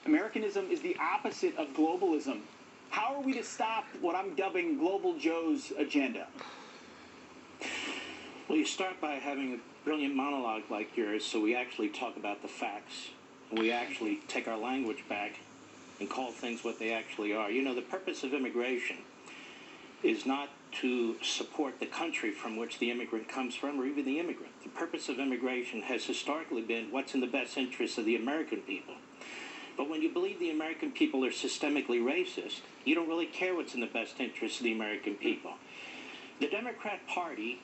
Americanism is the opposite of globalism. How are we to stop what I'm dubbing Global Joe's agenda? Well, you start by having a brilliant monologue like yours, so we actually talk about the facts, and we actually take our language back and call things what they actually are. You know, the purpose of immigration is not to support the country from which the immigrant comes from, or even the immigrant. The purpose of immigration has historically been what's in the best interest of the American people. But when you believe the American people are systemically racist, you don't really care what's in the best interest of the American people. The Democrat Party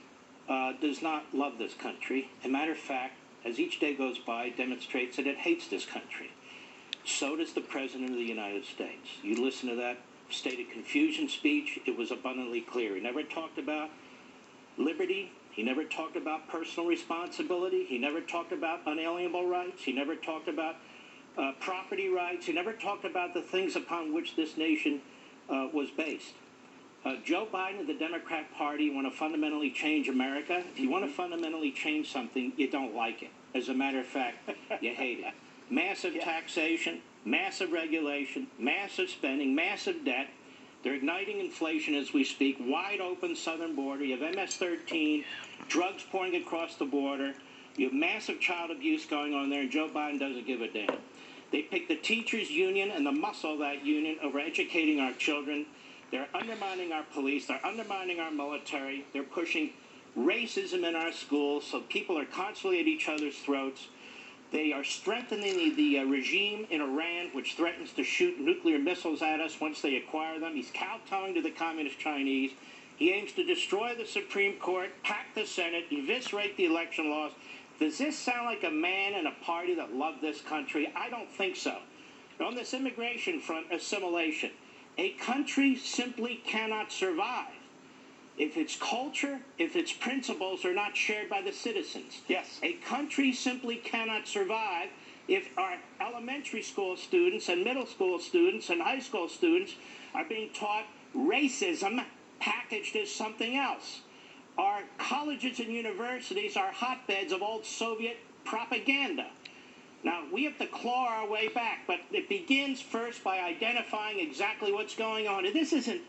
does not love this country. As a matter of fact, as each day goes by, demonstrates that it hates this country. So does the President of the United States. You listen to that State of Confusion speech, it was abundantly clear. He never talked about liberty. He never talked about personal responsibility. He never talked about unalienable rights. He never talked about property rights. He never talked about the things upon which this nation was based. Joe Biden and the Democrat Party want to fundamentally change America. If you want to fundamentally change something, you don't like it. As a matter of fact, you hate it. Massive taxation, massive regulation, massive spending, massive debt. They're igniting inflation as we speak. Wide open southern border. You have MS-13, drugs pouring across the border. You have massive child abuse going on there, and Joe Biden doesn't give a damn. They picked the teachers' union and the muscle of that union over educating our children. They're undermining our police. They're undermining our military. They're pushing racism in our schools, so people are constantly at each other's throats. They are strengthening the regime in Iran, which threatens to shoot nuclear missiles at us once they acquire them. He's kowtowing to the Communist Chinese. He aims to destroy the Supreme Court, pack the Senate, eviscerate the election laws. Does this sound like a man and a party that love this country? I don't think so. On this immigration front, assimilation. A country simply cannot survive if its culture, if its principles are not shared by the citizens. Yes. A country simply cannot survive if our elementary school students and middle school students and high school students are being taught racism packaged as something else. Our colleges and universities are hotbeds of old Soviet propaganda. Now, we have to claw our way back, but it begins first by identifying exactly what's going on. And this isn't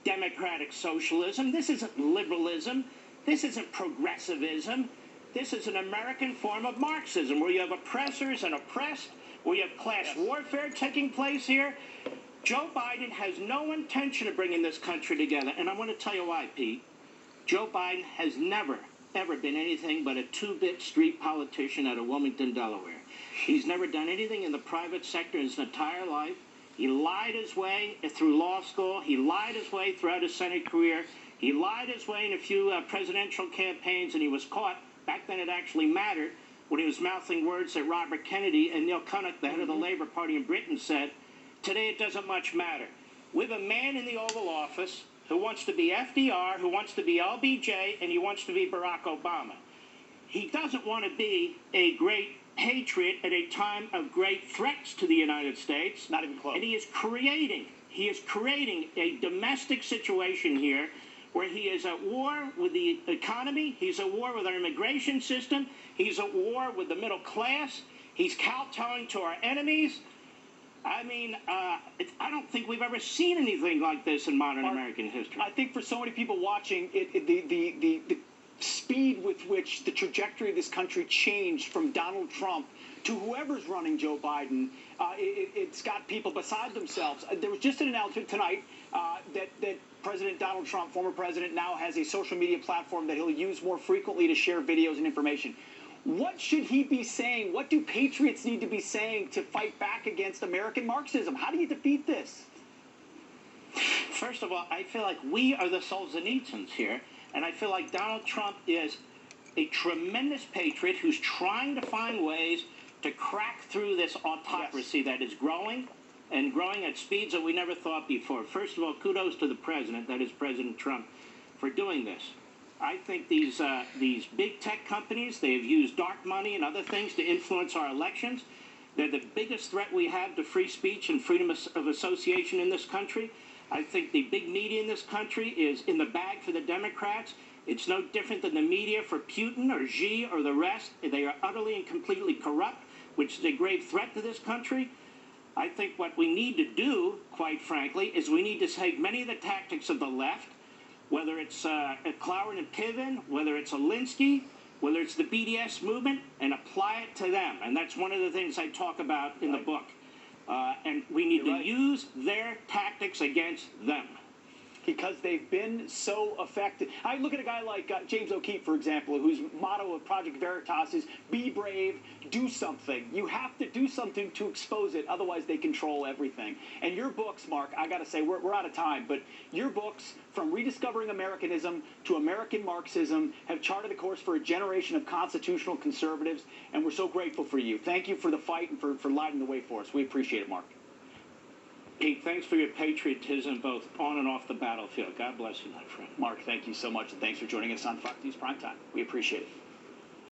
democratic socialism. This isn't liberalism. This isn't progressivism. This is an American form of Marxism, where you have oppressors and oppressed, where you have class warfare taking place here. Joe Biden has no intention of bringing this country together, and I want to tell you why, Pete. Joe Biden has never, ever been anything but a two-bit street politician out of Wilmington, Delaware. He's never done anything in the private sector in his entire life. He lied his way through law school. He lied his way throughout his Senate career. He lied his way in a few presidential campaigns, and he was caught. Back then it actually mattered when he was mouthing words that Robert Kennedy and Neil Kinnock, the head of the Labour Party in Britain, said. Today it doesn't much matter. We have a man in the Oval Office who wants to be FDR, who wants to be LBJ, and he wants to be Barack Obama. He doesn't want to be a great patriot at a time of great threats to the United States. Not even close. And he is creating a domestic situation here where he is at war with the economy. He's at war with our immigration system. He's at war with the middle class. He's kowtowing to our enemies. I mean, I don't think we've ever seen anything like this in modern American history. I think for so many people watching, the speed with which the trajectory of this country changed from Donald Trump to whoever's running Joe Biden, it's got people beside themselves. There was just an announcement tonight that President Donald Trump, former president, now has a social media platform that he'll use more frequently to share videos and information. What should he be saying? What do patriots need to be saying to fight back against American Marxism? How do you defeat this? First of all, I feel like we are the Solzhenitsyns here, and I feel like Donald Trump is a tremendous patriot who's trying to find ways to crack through this autocracy that is growing and growing at speeds that we never thought before. First of all, kudos to the president, that is President Trump, for doing this. I think these big tech companies, they have used dark money and other things to influence our elections. They're the biggest threat we have to free speech and freedom of association in this country. I think the big media in this country is in the bag for the Democrats. It's no different than the media for Putin or Xi or the rest. They are utterly and completely corrupt, which is a grave threat to this country. I think what we need to do, quite frankly, is we need to take many of the tactics of the left, whether it's Cloward and Piven, whether it's Alinsky, whether it's the BDS movement, and apply it to them. And that's one of the things I talk about in the book. And we need to use their tactics against them. Because they've been so effective. I look at a guy like James O'Keefe, for example, whose motto of Project Veritas is be brave, do something. You have to do something to expose it, otherwise they control everything. And your books, Mark, I got to say, we're out of time, but your books, from Rediscovering Americanism to American Marxism, have charted a course for a generation of constitutional conservatives, and we're so grateful for you. Thank you for the fight and for lighting the way for us. We appreciate it, Mark. Pete, thanks for your patriotism both on and off the battlefield. God bless you, my friend. Mark, thank you so much, and thanks for joining us on Fox News Primetime. We appreciate it.